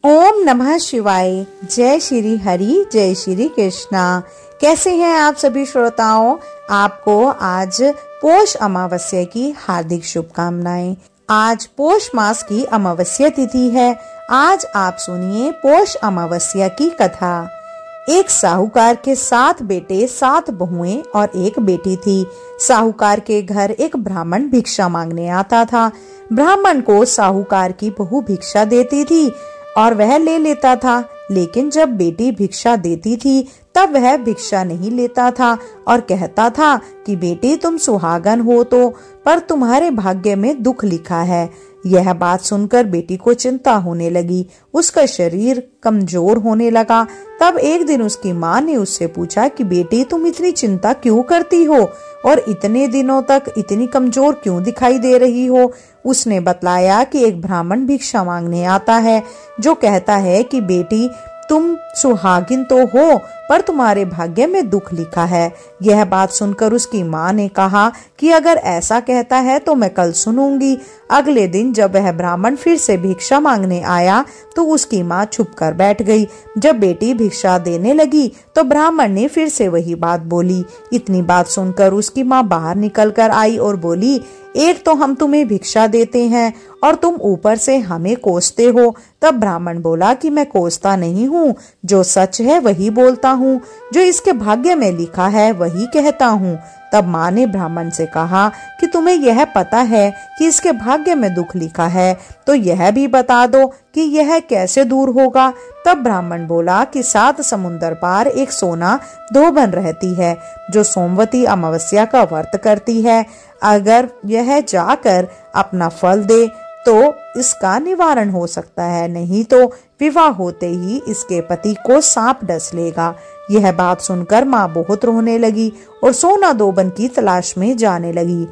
ओम नमः शिवाय। जय श्री हरि, जय श्री कृष्णा। कैसे हैं आप सभी श्रोताओं? आपको आज पोष अमावस्या की हार्दिक शुभकामनाएं। आज पोष मास की अमावस्या तिथि है। आज आप सुनिए पोष अमावस्या की कथा। एक साहूकार के 7 बेटे 7 बहुएं और एक बेटी थी। साहूकार के घर एक ब्राह्मण भिक्षा मांगने आता था। ब्राह्मण को साहूकार की बहू भिक्षा देती थी और वह ले लेता था, लेकिन जब बेटी भिक्षा देती थी तब वह भिक्षा नहीं लेता था और कहता था कि बेटी तुम सुहागन हो तो, पर तुम्हारे भाग्य में दुख लिखा है। यह बात सुनकर बेटी को चिंता होने लगी। उसका शरीर कमजोर होने लगा। तब एक दिन उसकी माँ ने उससे पूछा कि बेटी तुम इतनी चिंता क्यों करती हो और इतने दिनों तक इतनी कमजोर क्यों दिखाई दे रही हो? उसने बतलाया कि एक ब्राह्मण भिक्षा मांगने आता है जो कहता है कि बेटी तुम सुहागिन तो हो, पर तुम्हारे भाग्य में दुख लिखा है। यह बात सुनकर उसकी माँ ने कहा कि अगर ऐसा कहता है तो मैं कल सुनूंगी। अगले दिन जब वह ब्राह्मण फिर से भिक्षा मांगने आया तो उसकी माँ छुप कर बैठ गई। जब बेटी भिक्षा देने लगी तो ब्राह्मण ने फिर से वही बात बोली। इतनी बात सुनकर उसकी माँ बाहर निकल कर आई और बोली, एक तो हम तुम्हें भिक्षा देते हैं और तुम ऊपर से हमें कोसते हो। तब ब्राह्मण बोला कि मैं कोसता नहीं हूँ, जो सच है वही बोलता हूँ, जो इसके भाग्य में लिखा है वही कहता हूँ। तब माँ ने ब्राह्मण से कहा कि तुम्हें यह पता है कि इसके भाग्य में दुख लिखा है, तो यह भी बता दो कि यह कैसे दूर होगा। तब ब्राह्मण बोला कि 7 समुंदर पार एक सोना धोबन रहती है जो सोमवती अमावस्या का व्रत करती है। अगर यह जाकर अपना फल दे तो इसका निवारण हो सकता है, नहीं तो विवाह होते ही इसके पति को सांप डस लेगा। यह बात सुनकर माँ बहुत रोने लगी और सोना धोबन की तलाश में जाने लगी।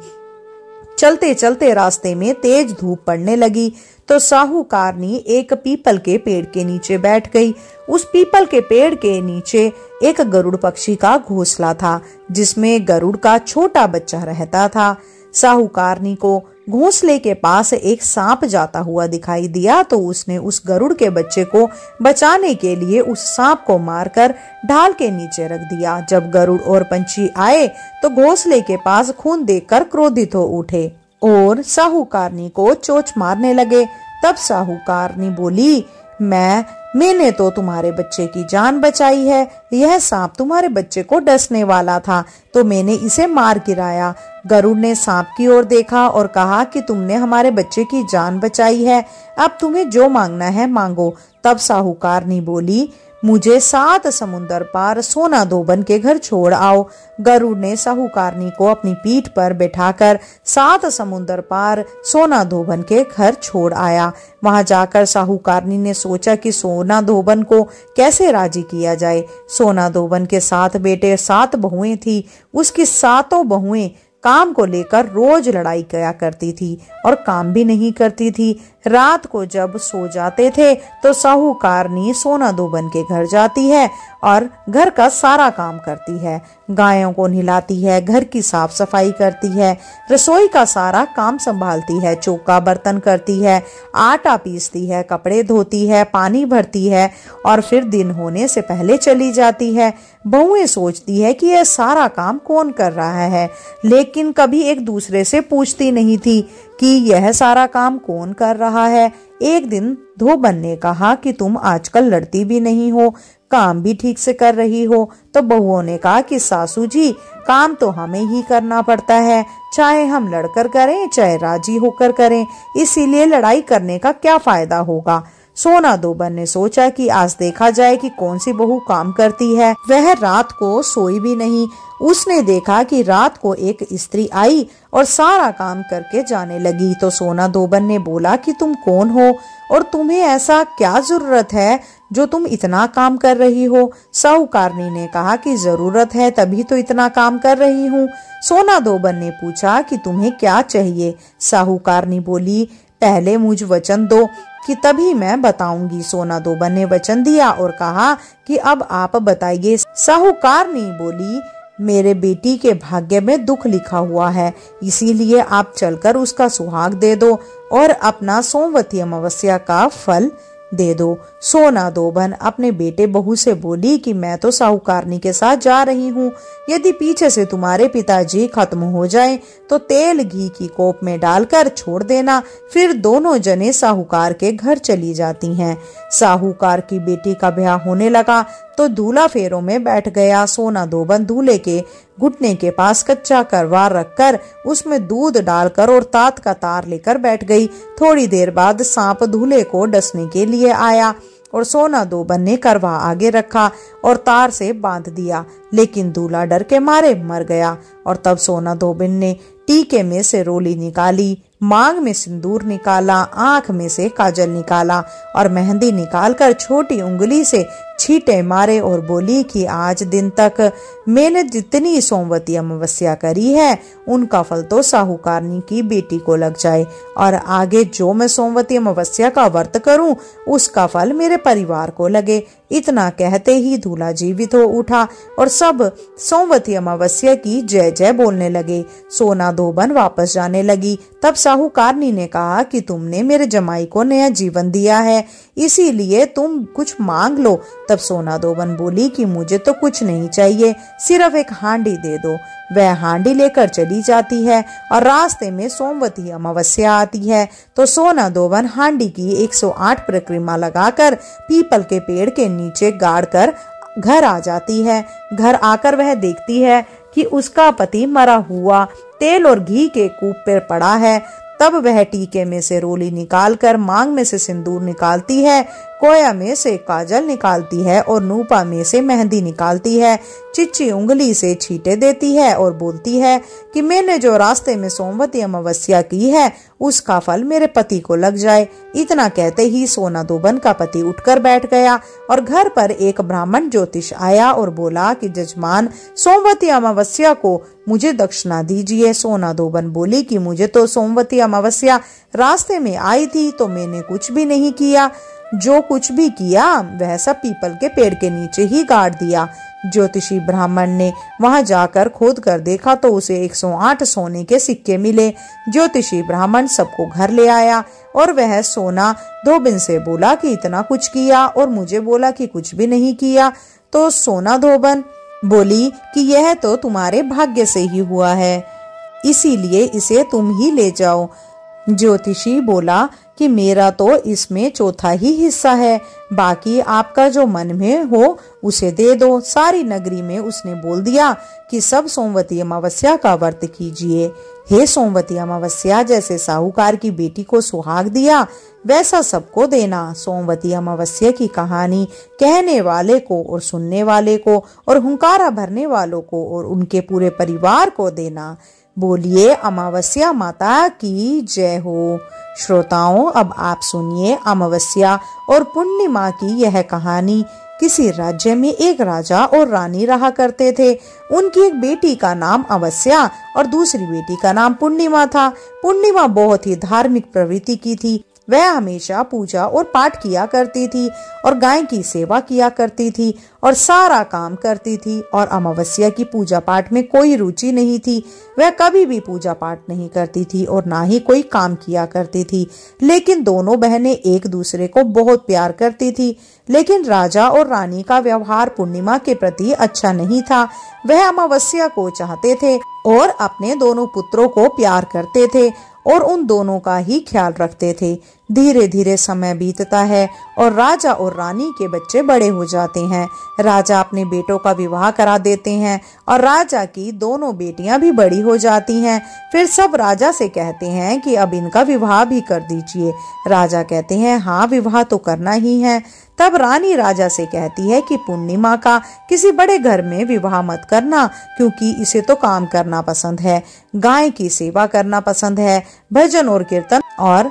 चलते चलते रास्ते में तेज धूप पड़ने लगी तो साहूकारनी एक पीपल के पेड़ के नीचे बैठ गई। उस पीपल के पेड़ के नीचे एक गरुड़ पक्षी का घोंसला था जिसमें गरुड़ का छोटा बच्चा रहता था। साहूकारनी को घोंसले के पास एक सांप जाता हुआ दिखाई दिया तो उसने उस गरुड़ के बच्चे को बचाने के लिए उस सांप को मारकर ढाल के नीचे रख दिया। जब गरुड़ और पंछी आए तो घोंसले के पास खून देखकर क्रोधित हो उठे और साहूकारनी को चोंच मारने लगे। तब साहूकारनी बोली, मैंने तो तुम्हारे बच्चे की जान बचाई है। यह सांप तुम्हारे बच्चे को डसने वाला था तो मैंने इसे मार गिराया। गरुड़ ने सांप की ओर देखा और कहा कि तुमने हमारे बच्चे की जान बचाई है, अब तुम्हें जो मांगना है मांगो। तब साहूकारनी बोली, मुझे 7 समुंदर पार सोना धोबन के घर छोड़ आओ। गरुड़ ने साहूकारनी को अपनी पीठ पर बैठाकर 7 समुंदर पार सोना धोबन के घर छोड़ आया। वहां जाकर साहूकारनी ने सोचा कि सोना धोबन को कैसे राजी किया जाए। सोना धोबन के 7 बेटे 7 बहुएं थी। उसकी 7 बहुएं काम को लेकर रोज लड़ाई किया करती थी और काम भी नहीं करती थी। रात को जब सो जाते थे तो साहूकारनी सोना धोबन के घर जाती है और घर का सारा काम करती है। गायों को नहलाती है, घर की साफ सफाई करती है, रसोई का सारा काम संभालती है, चौका बर्तन करती है, आटा पीसती है, कपड़े धोती है, पानी भरती है और फिर दिन होने से पहले चली जाती है। बहुएं सोचती है कि यह सारा काम कौन कर रहा है, लेकिन कभी एक दूसरे से पूछती नहीं थी कि यह सारा काम कौन कर रहा है। एक दिन धोबन ने कहा कि तुम आजकल लड़ती भी नहीं हो, काम भी ठीक से कर रही हो। तो बहुओं ने कहा कि सासू जी, काम तो हमें ही करना पड़ता है, चाहे हम लड़कर करें चाहे राजी होकर करें, इसीलिए लड़ाई करने का क्या फायदा होगा। सोना धोबन ने सोचा कि आज देखा जाए कि कौन सी बहू काम करती है। वह रात को सोई भी नहीं। उसने देखा कि रात को एक स्त्री आई और सारा काम करके जाने लगी। तो सोना धोबन ने बोला कि तुम कौन हो और तुम्हें ऐसा क्या जरूरत है जो तुम इतना काम कर रही हो। साहूकारनी ने कहा कि जरूरत है तभी तो इतना काम कर रही हूँ। सोना धोबन ने पूछा कि तुम्हें क्या चाहिए। साहूकारनी बोली, पहले मुझ वचन दो कि तभी मैं बताऊंगी। सोना धोबन ने वचन दिया और कहा कि अब आप बताइए। साहूकारनी बोली, मेरे बेटी के भाग्य में दुख लिखा हुआ है, इसीलिए आप चलकर उसका सुहाग दे दो और अपना सोमवती अमावस्या का फल दे दो। सोना दोबन अपने बेटे बहू से बोली कि मैं तो साहूकारनी के साथ जा रही हूँ, यदि पीछे से तुम्हारे पिताजी खत्म हो जाए तो तेल घी की कोप में डालकर छोड़ देना। फिर दोनों जने साहूकार के घर चली जाती हैं। साहूकार की बेटी का ब्याह होने लगा तो दूल्हा फेरों में बैठ गया। सोना दोबन दूल्हे के घुटने के पास कच्चा करवा रखकर उसमें दूध डालकर और तात का तार लेकर बैठ गई। थोड़ी देर बाद सांप दूल्हे को डसने के लिए आया और सोना दोबन ने करवा आगे रखा और तार से बांध दिया, लेकिन दूल्हा डर के मारे मर गया। और तब सोना दोबन ने टीके में से रोली निकाली, मांग में सिंदूर निकाला, आंख में से काजल निकाला और मेहंदी निकालकर छोटी उंगली से छींटे मारे और बोली कि आज दिन तक मैंने जितनी सोमवती अमावस्या करी है उनका फल तो साहूकारनी की बेटी को लग जाए, और आगे जो मैं सोमवती अमावस्या का व्रत करूं उसका फल मेरे परिवार को लगे। इतना कहते ही दूल्हा जीवित हो उठा और सब सोमवती अमावस्या की जय जय बोलने लगे। सोना दोबन वापस जाने लगी। तब साहूकारनी ने कहा कि तुमने मेरे जमाई को नया जीवन दिया है, इसीलिए तुम कुछ मांग लो। तब सोना दोबन बोली कि मुझे तो कुछ नहीं चाहिए, सिर्फ एक हांडी दे दो। वह हांडी लेकर चली जाती है और रास्ते में सोमवती अमावस्या आती है तो सोना दोबन हांडी की 108 परिक्रमा लगाकर पीपल के पेड़ के नीचे गाड़ कर घर आ जाती है। घर आकर वह देखती है कि उसका पति मरा हुआ तेल और घी के कूप पर पड़ा है। तब वह टीके में से रोली निकालकर मांग में से सिंदूर निकालती है, कोया में से काजल निकालती है और नूपा में से मेहंदी निकालती है, चिच्ची उंगली से छींटे देती है और बोलती है कि मैंने जो रास्ते में सोमवती अमावस्या की है उसका फल मेरे पति को लग जाए। इतना कहते ही सोना दोबन का पति उठकर बैठ गया और घर पर एक ब्राह्मण ज्योतिष आया और बोला कि जजमान, सोमवती अमावस्या को मुझे दक्षिणा दीजिए। सोना दोबन बोली कि मुझे तो सोमवती अमावस्या रास्ते में आई थी तो मैंने कुछ भी नहीं किया, जो कुछ भी किया वह सब पीपल के पेड़ के नीचे ही गाड़ दिया। ज्योतिषी ब्राह्मण ने वहां जाकर खोद कर देखा तो उसे 108 सोने के सिक्के मिले। ज्योतिषी ब्राह्मण सबको घर ले आया और वह सोना दोबन से बोला कि इतना कुछ किया और मुझे बोला कि कुछ भी नहीं किया। तो सोना दोबन बोली कि यह तो तुम्हारे भाग्य से ही हुआ है, इसीलिए इसे तुम ही ले जाओ। ज्योतिषी बोला कि मेरा तो इसमें चौथा ही हिस्सा है, बाकी आपका जो मन में हो उसे दे दो। सारी नगरी में उसने बोल दिया कि सब सोमवती अमावस्या का व्रत कीजिए। हे सोमवती अमावस्या, जैसे साहूकार की बेटी को सुहाग दिया वैसा सबको देना। सोमवती अमावस्या की कहानी कहने वाले को और सुनने वाले को और हुंकारा भरने वालों को और उनके पूरे परिवार को देना। बोलिए अमावस्या माता की जय हो। श्रोताओं, अब आप सुनिए अमावस्या और पूर्णिमा की यह कहानी। किसी राज्य में एक राजा और रानी रहा करते थे। उनकी एक बेटी का नाम अमावस्या और दूसरी बेटी का नाम पूर्णिमा था। पूर्णिमा बहुत ही धार्मिक प्रवृत्ति की थी। वह हमेशा पूजा और पाठ किया करती थी और गाय की सेवा किया करती थी और सारा काम करती थी, और अमावस्या की पूजा पाठ में कोई रुचि नहीं थी। वह कभी भी पूजा पाठ नहीं करती थी और ना ही कोई काम किया करती थी। लेकिन दोनों बहनें एक दूसरे को बहुत प्यार करती थी। लेकिन राजा और रानी का व्यवहार पूर्णिमा के प्रति अच्छा नहीं था। वह अमावस्या को चाहते थे और अपने दोनों पुत्रों को प्यार करते थे और उन दोनों का ही ख्याल रखते थे। धीरे धीरे समय बीतता है और राजा और रानी के बच्चे बड़े हो जाते हैं। राजा अपने बेटों का विवाह करा देते हैं और राजा की दोनों बेटियां भी बड़ी हो जाती हैं। फिर सब राजा से कहते हैं कि अब इनका विवाह भी कर दीजिए। राजा कहते हैं हाँ, विवाह तो करना ही है। तब रानी राजा से कहती है कि पूर्णिमा का किसी बड़े घर में विवाह मत करना, क्योंकि इसे तो काम करना पसंद है, गाय की सेवा करना पसंद है, भजन और कीर्तन और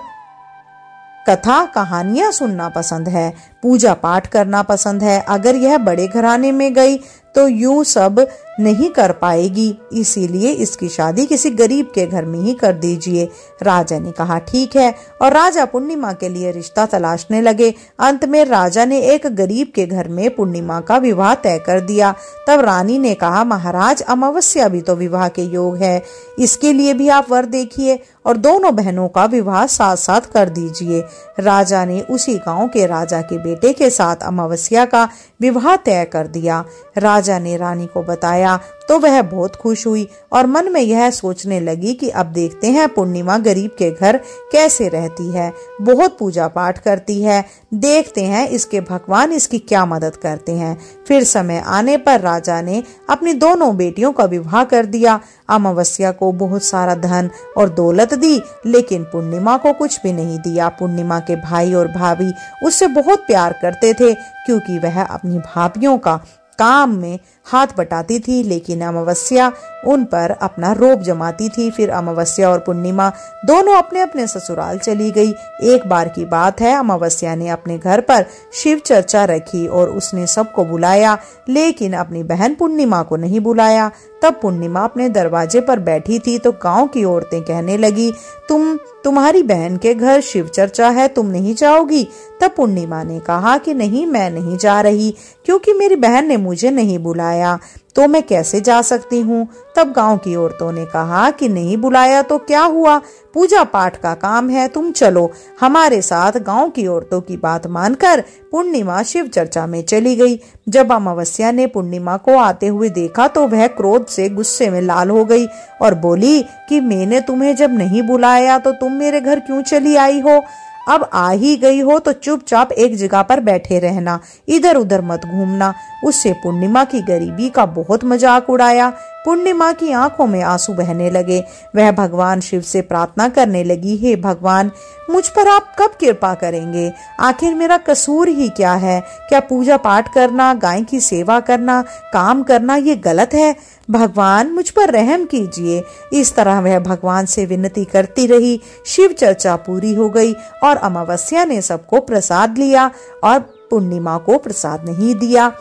कथा कहानियां सुनना पसंद है, पूजा पाठ करना पसंद है। अगर यह बड़े घराने में गई तो यूं सब नहीं कर पाएगी, इसीलिए इसकी शादी किसी गरीब के घर में ही कर दीजिए। राजा ने कहा ठीक है, और राजा पूर्णिमा के लिए रिश्ता तलाशने लगे। अंत में राजा ने एक गरीब के घर में पूर्णिमा का विवाह तय कर दिया। तब रानी ने कहा महाराज, अमावस्या भी तो विवाह के योग है, इसके लिए भी आप वर देखिए और दोनों बहनों का विवाह साथ साथ कर दीजिए। राजा ने उसी गांव के राजा के बेटे के साथ अमावस्या का विवाह तय कर दिया। राजा ने रानी को बताया तो वह बहुत खुश हुई और मन में यह सोचने लगी कि अब देखते हैं पूर्णिमा गरीब के घर कैसे रहती है, बहुत पूजा पाठ करती है, देखते हैं इसके भगवान इसकी क्या मदद करते हैं। फिर समय आने पर राजा ने अपनी दोनों बेटियों का विवाह कर दिया। अमावस्या को बहुत सारा धन और दौलत दी, लेकिन पूर्णिमा को कुछ भी नहीं दिया। पूर्णिमा के भाई और भाभी उससे बहुत प्यार करते थे, क्योंकि वह अपनी भाभियों का काम में हाथ बटाती थी, लेकिन अमावस्या उन पर अपना रोब जमाती थी। फिर अमावस्या और पूर्णिमा दोनों अपने अपने ससुराल चली गई। एक बार की बात है, अमावस्या ने अपने घर पर शिव चर्चा रखी और उसने सबको बुलाया, लेकिन अपनी बहन पूर्णिमा को नहीं बुलाया। तब पूर्णिमा अपने दरवाजे पर बैठी थी तो गांव की औरतें कहने लगी, तुम्हारी बहन के घर शिव चर्चा है, तुम नहीं जाओगी? तब पूर्णिमा ने कहा कि नहीं, मैं नहीं जा रही, क्योंकि मेरी बहन ने मुझे नहीं बुलाया, तो मैं कैसे जा सकती हूँ। तब गांव की औरतों ने कहा कि नहीं बुलाया तो क्या हुआ, पूजा पाठ का काम है, तुम चलो हमारे साथ। गांव की औरतों की बात मानकर पूर्णिमा शिव चर्चा में चली गई। जब अमावस्या ने पूर्णिमा को आते हुए देखा तो वह क्रोध से गुस्से में लाल हो गई और बोली कि मैंने तुम्हें जब नहीं बुलाया तो तुम मेरे घर क्यों चली आई हो? अब आ ही गई हो तो चुपचाप एक जगह पर बैठे रहना, इधर उधर मत घूमना। उससे पूर्णिमा की गरीबी का बहुत मजाक उड़ाया। पूर्णिमा की आंखों में आंसू बहने लगे। वह भगवान शिव से प्रार्थना करने लगी, हे भगवान, मुझ पर आप कब कृपा करेंगे? आखिर मेरा कसूर ही क्या है? क्या पूजा पाठ करना, गाय की सेवा करना, काम करना ये गलत है? भगवान मुझ पर रहम कीजिए। इस तरह वह भगवान से विनती करती रही। शिव चर्चा पूरी हो गई और अमावस्या ने सबको प्रसाद लिया और पूर्णिमा को प्रसाद नहीं दिया,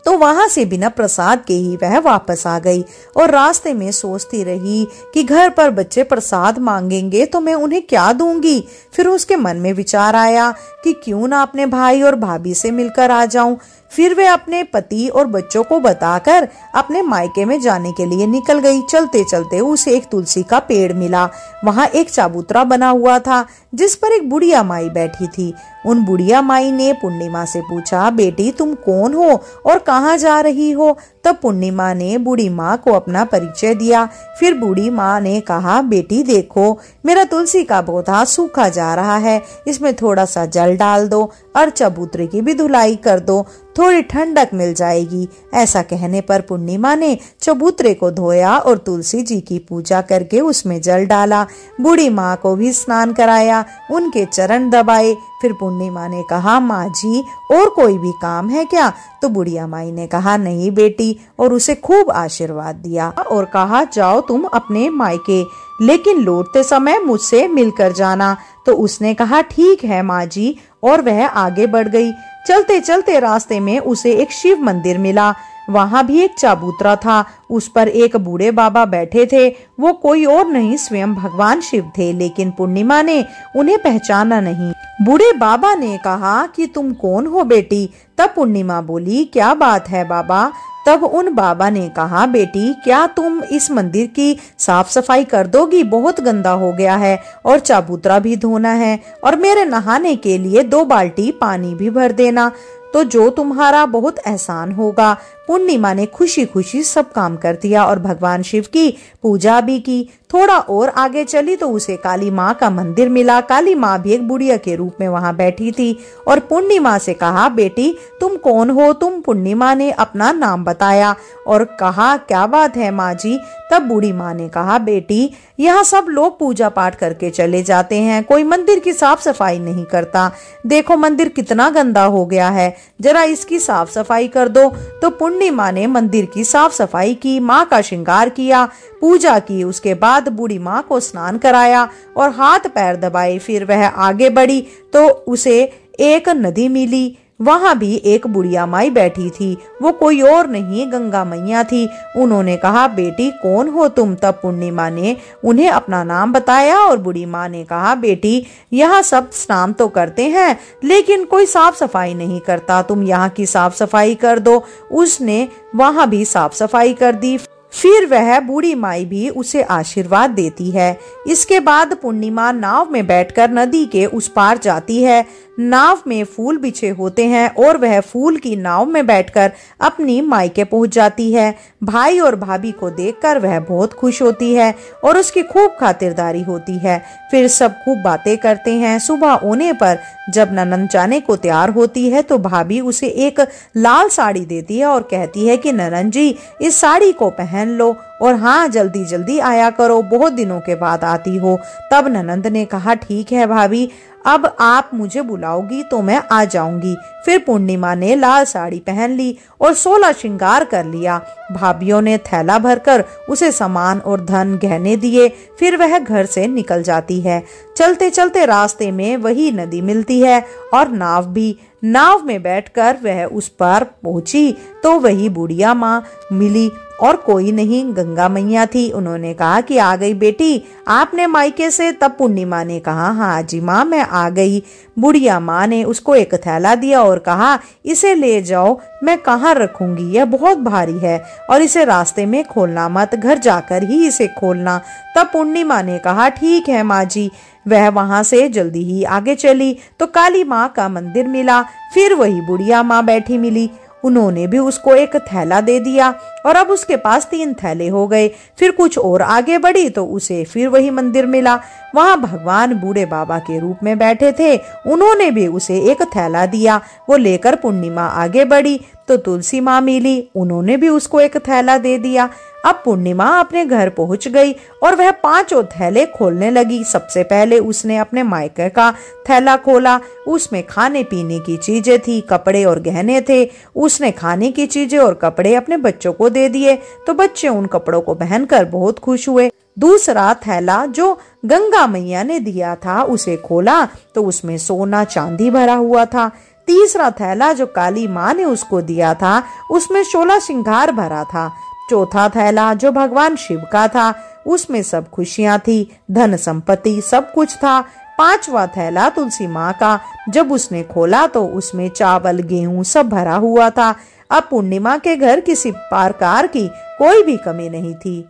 तो वहां से बिना प्रसाद के ही वह वापस आ गई और रास्ते में सोचती रही कि घर पर बच्चे प्रसाद मांगेंगे तो मैं उन्हें क्या दूंगी। फिर उसके मन में विचार आया कि क्यों ना अपने भाई और भाभी से मिलकर आ जाऊं। फिर वे अपने पति और बच्चों को बताकर अपने मायके में जाने के लिए निकल गई। चलते चलते उसे एक तुलसी का पेड़ मिला। वहां एक चबूतरा बना हुआ था जिस पर एक बुढ़िया माई बैठी थी। उन बुढ़िया माई ने पूर्णिमा से पूछा, बेटी तुम कौन हो और कहाँ जा रही हो? तब पूर्णिमा ने बूढ़ी माँ को अपना परिचय दिया। फिर बूढ़ी माँ ने कहा, बेटी देखो, मेरा तुलसी का पौधा सूखा जा रहा है, इसमें थोड़ा सा जल डाल दो और चबूतरे की भी धुलाई कर दो, थोड़ी ठंडक मिल जाएगी। ऐसा कहने पर पूर्णिमा ने चबूतरे को धोया और तुलसी जी की पूजा करके उसमें जल डाला। बूढ़ी माँ को भी स्नान कराया, उनके चरण दबाए। फिर पूर्णिमा ने कहा, माँ जी और कोई भी काम है क्या? तो बुढ़िया माई ने कहा, नहीं बेटी, और उसे खूब आशीर्वाद दिया और कहा, जाओ तुम अपने मायके, लेकिन लौटते समय मुझसे मिलकर जाना। तो उसने कहा, ठीक है माँ जी, और वह आगे बढ़ गई। चलते चलते रास्ते में उसे एक शिव मंदिर मिला। वहां भी एक चबूतरा था, उस पर एक बूढ़े बाबा बैठे थे। वो कोई और नहीं, स्वयं भगवान शिव थे, लेकिन पूर्णिमा ने उन्हें पहचाना नहीं। बूढ़े बाबा ने कहा कि तुम कौन हो बेटी? तब पूर्णिमा बोली, क्या बात है बाबा? तब उन बाबा ने कहा, बेटी क्या तुम इस मंदिर की साफ सफाई कर दोगी? बहुत गंदा हो गया है और चबूतरा भी धोना है, और मेरे नहाने के लिए 2 बाल्टी पानी भी भर देना, तो जो तुम्हारा बहुत एहसान होगा। पूर्णिमा ने खुशी खुशी सब काम कर दिया और भगवान शिव की पूजा भी की। थोड़ा और आगे चली तो उसे काली माँ का मंदिर मिला। काली माँ भी एक बुढ़िया के रूप में वहां बैठी थी और पूर्णिमा से कहा, बेटी तुम कौन हो? तुम पूर्णिमा ने अपना नाम बताया और कहा, क्या बात है माँ जी? तब बूढ़ी माँ ने कहा, बेटी यहाँ सब लोग पूजा पाठ करके चले जाते हैं, कोई मंदिर की साफ सफाई नहीं करता। देखो मंदिर कितना गंदा हो गया है, जरा इसकी साफ सफाई कर दो। तो पूर्णिमा ने मंदिर की साफ सफाई की, माँ का श्रृंगार किया, पूजा की। उसके बाद बूढ़ी माँ को स्नान कराया और हाथ पैर दबाए। फिर वह आगे बढ़ी तो उसे एक नदी मिली। वहां भी एक बुढ़िया माई बैठी थी। वो कोई और नहीं गंगा मैया थी। उन्होंने कहा, बेटी कौन हो तुम? तब पूर्णिमा ने उन्हें अपना नाम बताया और बूढ़ी माँ ने कहा, बेटी यहाँ सब स्नान तो करते हैं लेकिन कोई साफ सफाई नहीं करता, तुम यहाँ की साफ सफाई कर दो। उसने वहां भी साफ सफाई कर दी। फिर वह बूढ़ी माई भी उसे आशीर्वाद देती है। इसके बाद पूर्णिमा नाव में बैठकर नदी के उस पार जाती है। नाव में फूल बिछे होते हैं और वह फूल की नाव में बैठकर अपनी मायके पहुंच जाती है। भाई और भाभी को देखकर वह बहुत खुश होती है और उसकी खूब खातिरदारी होती है। फिर सब खूब बातें करते हैं। सुबह होने पर जब ननंद जाने को तैयार होती है तो भाभी उसे एक लाल साड़ी देती है और कहती है कि ननंद जी इस साड़ी को पहन लो और हाँ जल्दी जल्दी आया करो, बहुत दिनों के बाद आती हो। तब ननंद ने कहा, ठीक है भाभी, अब आप मुझे बुलाओगी तो मैं आ जाऊंगी। फिर पूर्णिमा ने लाल साड़ी पहन ली और 16 श्रृंगार कर लिया। भाभियों ने थैला भरकर उसे सामान और धन गहने दिए। फिर वह घर से निकल जाती है। चलते चलते रास्ते में वही नदी मिलती है और नाव भी। नाव में बैठकर वह उस पार पहुंची तो वही बुढ़िया माँ मिली और कोई नहीं गंगा मैया थी। उन्होंने कहा कि आ गई बेटी आपने मायके से? तब पूर्णिमा ने कहा, हाँ जी माँ मैं आ गई। बुढ़िया माँ ने उसको एक थैला दिया और कहा, इसे ले जाओ, मैं कहाँ रखूंगी, यह बहुत भारी है और इसे रास्ते में खोलना मत, घर जाकर ही इसे खोलना। तब पूर्णिमा ने कहा, ठीक है माँ जी। वह वहां से जल्दी ही आगे चली तो काली माँ का मंदिर मिला। फिर वही बुढ़िया माँ बैठी मिली। उन्होंने भी उसको एक थैला दे दिया और अब उसके पास 3 थैले हो गए। फिर कुछ और आगे बढ़ी तो उसे फिर वही मंदिर मिला। वहां भगवान बूढ़े बाबा के रूप में बैठे थे। उन्होंने भी उसे एक थैला दिया। वो लेकर पूर्णिमा आगे बढ़ी तो तुलसी माँ मिली। उन्होंने भी उसको एक थैला दे दिया। अब पूर्णिमा अपने घर पहुंच गई और वह 5 थैले खोलने लगी। सबसे पहले उसने अपने मायके का थैला खोला। उसमें खाने पीने की चीजें थी, कपड़े और गहने थे। उसने खाने की चीजें और कपड़े अपने बच्चों को दे दिए तो बच्चे उन कपड़ों को पहनकर बहुत खुश हुए। दूसरा थैला जो गंगा मैया ने दिया था उसे खोला तो उसमें सोना चांदी भरा हुआ था। तीसरा थैला जो काली माँ ने उसको दिया था उसमें 16 श्रृंगार भरा था। चौथा थैला जो भगवान शिव का था उसमें सब खुशियां थी, धन संपत्ति सब कुछ था। 5वां थैला तुलसी माँ का जब उसने खोला तो उसमें चावल गेहूं सब भरा हुआ था। अब पूर्णिमा के घर किसी प्रकार की कोई भी कमी नहीं थी।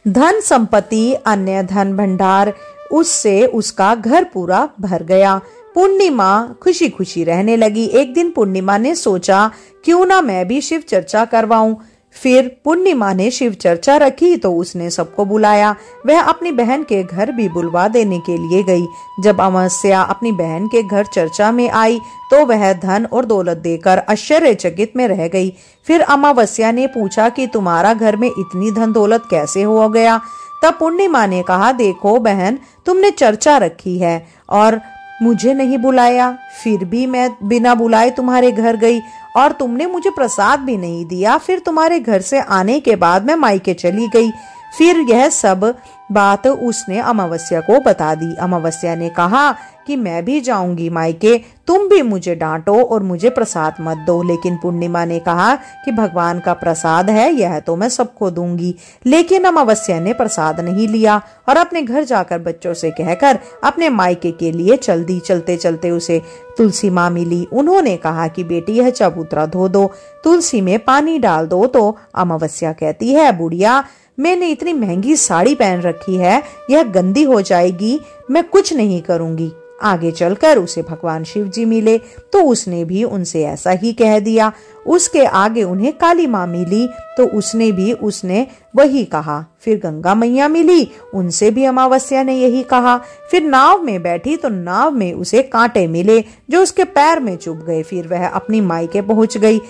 धन संपत्ति अन्य धन भंडार उससे उसका घर पूरा भर गया। पूर्णिमा खुशी खुशी रहने लगी। एक दिन पूर्णिमा ने सोचा क्यों ना मैं भी शिव चर्चा करवाऊं। फिर पूर्णिमा ने शिव चर्चा रखी तो उसने सबको बुलाया। वह अपनी बहन के घर भी बुलवा देने के लिए गई। जब अमावस्या अपनी बहन के घर चर्चा में आई तो वह धन और दौलत देकर आश्चर्यचकित में रह गई। फिर अमावस्या ने पूछा कि तुम्हारा घर में इतनी धन दौलत कैसे हो गया? तब पूर्णिमा ने कहा, देखो बहन, तुमने चर्चा रखी है और मुझे नहीं बुलाया, फिर भी मैं बिना बुलाए तुम्हारे घर गई और तुमने मुझे प्रसाद भी नहीं दिया। फिर तुम्हारे घर से आने के बाद मैं मायके चली गई। फिर यह सब बात उसने अमावस्या को बता दी। अमावस्या ने कहा कि मैं भी जाऊंगी मायके, तुम भी मुझे डांटो और मुझे प्रसाद मत दो। लेकिन पूर्णिमा ने कहा कि भगवान का प्रसाद है, यह तो मैं सबको दूंगी। लेकिन अमावस्या ने प्रसाद नहीं लिया और अपने घर जाकर बच्चों से कहकर अपने मायके के लिए चल दी। चलते चलते उसे तुलसी माँ मिली। उन्होंने कहा कि बेटी यह चबूतरा धो दो, तुलसी में पानी डाल दो। तो अमावस्या कहती है, बुढ़िया मैंने इतनी महंगी साड़ी पहन रखी है, यह गंदी हो जाएगी, मैं कुछ नहीं करूंगी। आगे चलकर उसे भगवान शिव जी मिले तो उसने भी उनसे ऐसा ही कह दिया। उसके आगे उन्हें काली माँ मिली तो उसने वही कहा। फिर गंगा मैया मिली, उनसे भी अमावस्या ने यही कहा। फिर नाव में बैठी तो नाव में उसे कांटे मिले जो उसके पैर में चुभ गए। फिर वह अपनी मायके पहुंच गई।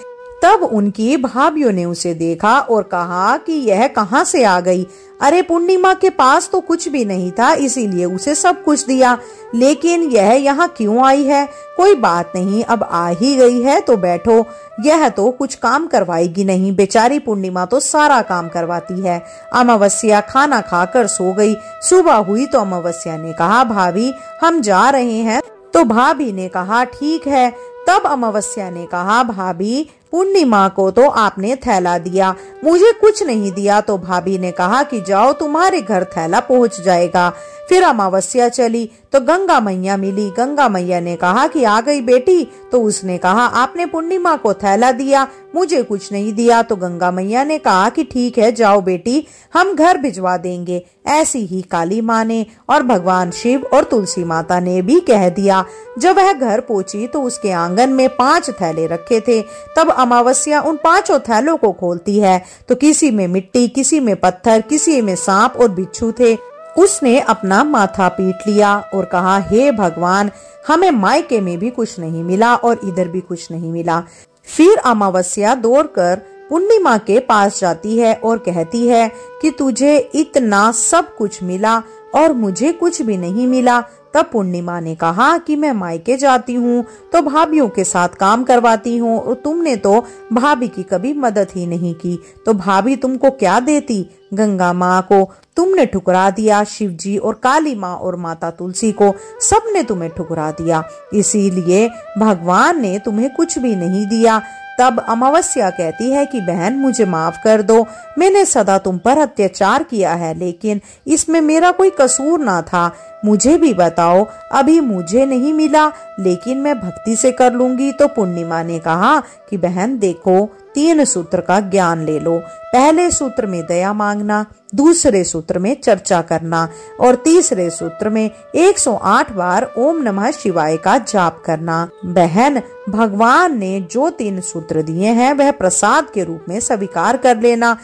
तब उनकी भाभियों ने उसे देखा और कहा कि यह कहां से आ गई? अरे पूर्णिमा के पास तो कुछ भी नहीं था, इसीलिए उसे सब कुछ दिया, लेकिन यह यहाँ क्यों आई है? कोई बात नहीं, अब आ ही गई है तो बैठो, यह तो कुछ काम करवाएगी नहीं। बेचारी पूर्णिमा तो सारा काम करवाती है। अमावस्या खाना खाकर सो गई। सुबह हुई तो अमावस्या ने कहा, भाभी हम जा रहे हैं। तो भाभी ने कहा, ठीक है, तब अमावस्या ने कहा, भाभी पूर्णिमा को तो आपने थैला दिया, मुझे कुछ नहीं दिया। तो भाभी ने कहा कि जाओ, तुम्हारे घर थैला पहुंच जाएगा। फिर अमावस्या चली तो गंगा मैया मिली। गंगा मैया ने कहा कि आ गई बेटी। तो उसने कहा, आपने पूर्णिमा को थैला दिया, मुझे कुछ नहीं दिया। तो गंगा मैया ने कहा कि ठीक है, जाओ बेटी, हम घर भिजवा देंगे। ऐसी ही काली माँ ने और भगवान शिव और तुलसी माता ने भी कह दिया। जब वह घर पहुंची तो उसके आंगन में 5 थैले रखे थे। तब अमावस्या उन 5 थैलों को खोलती है तो किसी में मिट्टी, किसी में पत्थर, किसी में सांप और बिच्छू थे। उसने अपना माथा पीट लिया और कहा, हे भगवान, हमें मायके में भी कुछ नहीं मिला और इधर भी कुछ नहीं मिला। फिर अमावस्या दौड़कर पूर्णिमा के पास जाती है और कहती है कि तुझे इतना सब कुछ मिला और मुझे कुछ भी नहीं मिला। तब पूर्णिमा ने कहा कि मैं मायके जाती हूँ तो भाभीयों के साथ काम करवाती हूँ और तुमने तो भाभी की कभी मदद ही नहीं की, तो भाभी तुमको क्या देती? गंगा माँ को तुमने ठुकरा दिया, शिव जी और काली माँ और माता तुलसी को सबने तुम्हें ठुकरा दिया, इसीलिए भगवान ने तुम्हें कुछ भी नहीं दिया। तब अमावस्या कहती है कि बहन, मुझे माफ कर दो, मैंने सदा तुम पर अत्याचार किया है, लेकिन इसमें मेरा कोई कसूर ना था। मुझे भी बताओ, अभी मुझे नहीं मिला लेकिन मैं भक्ति से कर लूंगी। तो पूर्णिमा ने कहा कि बहन देखो, 3 सूत्र का ज्ञान ले लो। पहले सूत्र में दया मांगना, दूसरे सूत्र में चर्चा करना और तीसरे सूत्र में 108 बार ओम नमः शिवाय का जाप करना। बहन, भगवान ने जो 3 सूत्र दिए हैं वह प्रसाद के रूप में स्वीकार कर लेना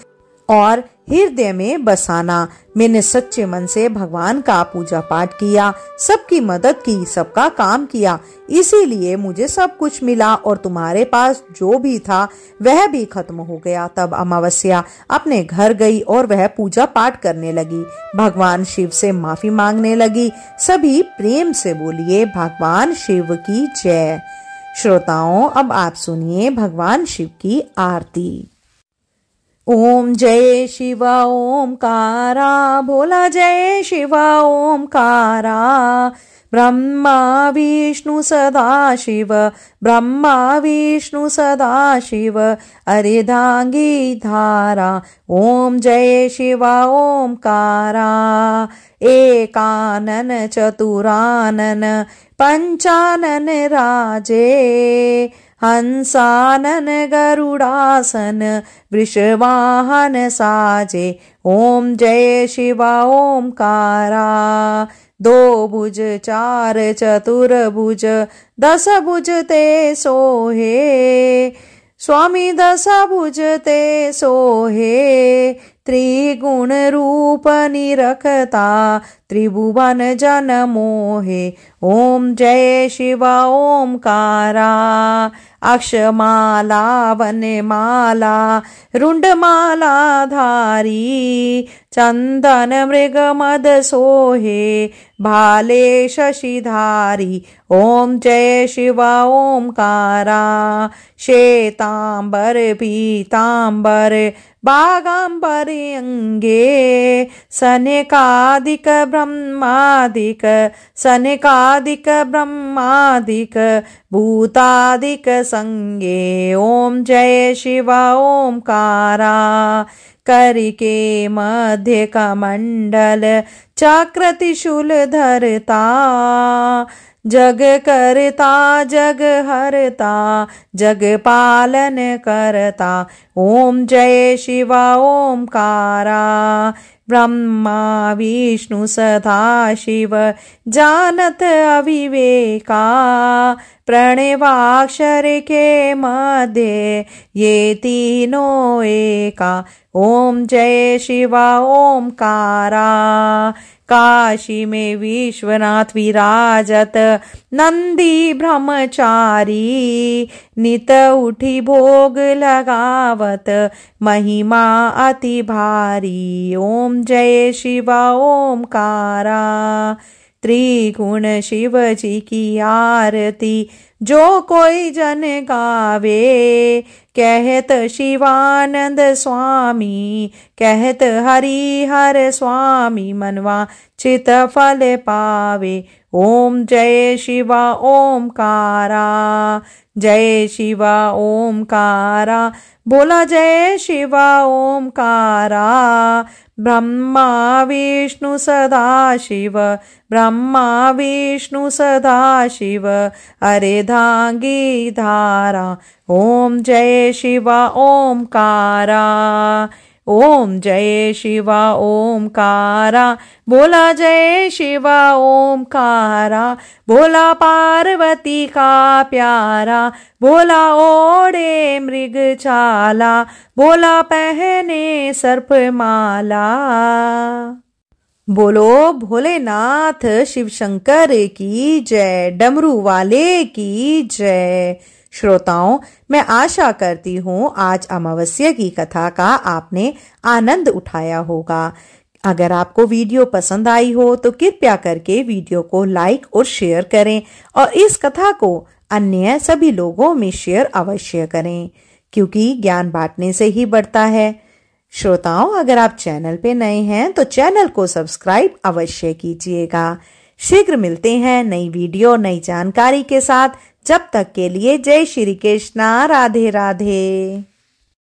और हृदय में बसाना। मैंने सच्चे मन से भगवान का पूजा पाठ किया, सबकी मदद की, सबका काम किया, इसीलिए मुझे सब कुछ मिला और तुम्हारे पास जो भी था वह भी खत्म हो गया। तब अमावस्या अपने घर गई और वह पूजा पाठ करने लगी, भगवान शिव से माफी मांगने लगी। सभी प्रेम से बोलिए, भगवान शिव की जय। श्रोताओं, अब आप सुनिए भगवान शिव की आरती। ओम जय शिव ओमकारा, बोला जय शिव ओमकारा। ब्रह्मा विष्णु सदा शिव, ब्रह्मा विष्णु सदा शिव, अर्धांगी धारा। ओम जय शिव ओमकारा। एकानन चतुरानन पंचानन राजे, हंसानन गरुड़ासन वृषवाहन साजे। ओम जय शिव ओमकारा। 2 भुज 4 चतुर्भुज 10 भुज ते सोहे, स्वामी 10 भुज ते सोहे। त्रिगुण रूप निरखता, त्रिभुवन जन मोहे। ओम जय शिव ओमकारा। अक्षमाला वनमाला रुंडमाला धारी, चंदन मृग मद सोहे, भाले शशिधारी। ओम जय शिव ओमकारा। श्वेतांबर पीतांबर बागांबर अंगे, सनकादिक ब्रह्मादिक, सनकादिक ब्रह्मादिक, भूतादिक संगे। ओम जय शिव ओमकारा। करके मध्य कमंडल चक्र त्रिशूल धरता, जग करता जग हरता, जग पालन करता। ओम जय शिव ओमकारा। ब्रह्मा विष्णु सदा शिव, जानत अविवेका, प्रणवाक्षर के मध्य ये तीनों एका। ओम जय शिव ओमकारा। काशी में विश्वनाथ विराजत, नंदी ब्रह्मचारी, नित उठी भोग लगावत, महिमा अति भारी। ओम जय शिव ओमकारा। त्रिगुण शिव जी की आरती जो कोई जन गावे, कहत शिवानंद स्वामी, कहत हरिहर स्वामी, मनवा चित फल पावे। ओम जय शिवा ओमकारा, जय शिवा ओमकारा, बोला जय शिवा ओमकारा। ब्रह्मा विष्णु सदा शिव, ब्रह्मा विष्णु सदा शिव, अर्धांगी धारा। ओम जय शिवा ओमकारा, ओम जय शिवा ओमकारा, बोला जय शिवा ओमकारा। बोला पार्वती का प्यारा, बोला ओढ़े मृग छाला, बोला पहने सर्प माला। बोलो भोलेनाथ शिव शंकर की जय, डमरू वाले की जय। श्रोताओं, मैं आशा करती हूँ आज अमावस्या की कथा का आपने आनंद उठाया होगा। अगर आपको वीडियो पसंद आई हो तो कृपया करके वीडियो को लाइक और शेयर करें और इस कथा को अन्य सभी लोगों में शेयर अवश्य करें, क्योंकि ज्ञान बांटने से ही बढ़ता है। श्रोताओं, अगर आप चैनल पे नए हैं तो चैनल को सब्सक्राइब अवश्य कीजिएगा। शीघ्र मिलते हैं नई वीडियो नई जानकारी के साथ। जब तक के लिए जय श्री कृष्णा, राधे राधे।